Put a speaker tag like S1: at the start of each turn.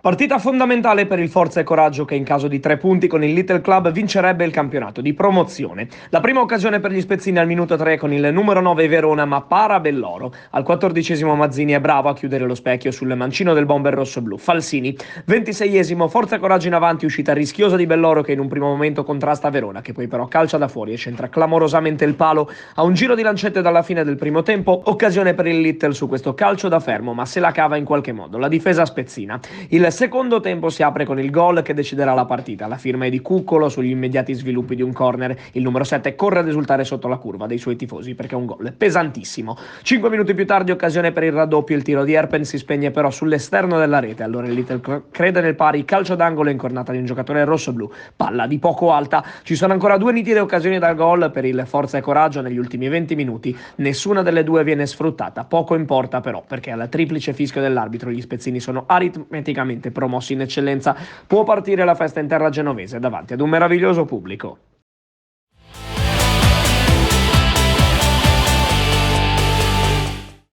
S1: Partita fondamentale per il Forza e Coraggio che in caso di 3 punti con il Little Club vincerebbe il campionato di promozione. La prima occasione per gli spezzini al minuto 3 con il numero 9 Verona ma para Belloro. Al 14esimo Mazzini è bravo a chiudere lo specchio sul mancino del bomber rossoblu. Falsini, 26esimo Forza e Coraggio in avanti, uscita rischiosa di Belloro che in un primo momento contrasta Verona che poi però calcia da fuori e centra clamorosamente il palo. A un giro di lancette dalla fine del primo tempo, occasione per il Little su questo calcio da fermo ma se la cava in qualche modo. La difesa spezzina. Il secondo tempo si apre con il gol che deciderà la partita. La firma è di Cuccolo sugli immediati sviluppi di un corner. Il numero 7 corre ad esultare sotto la curva dei suoi tifosi perché è un gol pesantissimo. 5 minuti più tardi occasione per il raddoppio. Il tiro di Erpen si spegne però sull'esterno della rete. Allora il Little crede nel pari. Calcio d'angolo incornata di un giocatore rossoblu. Palla di poco alta. Ci sono ancora 2 nitide occasioni dal gol per il Forza e Coraggio negli ultimi 20 minuti. Nessuna delle due viene sfruttata. Poco importa però perché al triplice fischio dell'arbitro gli spezzini sono aritmeticamente promossi in eccellenza. Può partire la festa in terra genovese davanti ad un meraviglioso pubblico.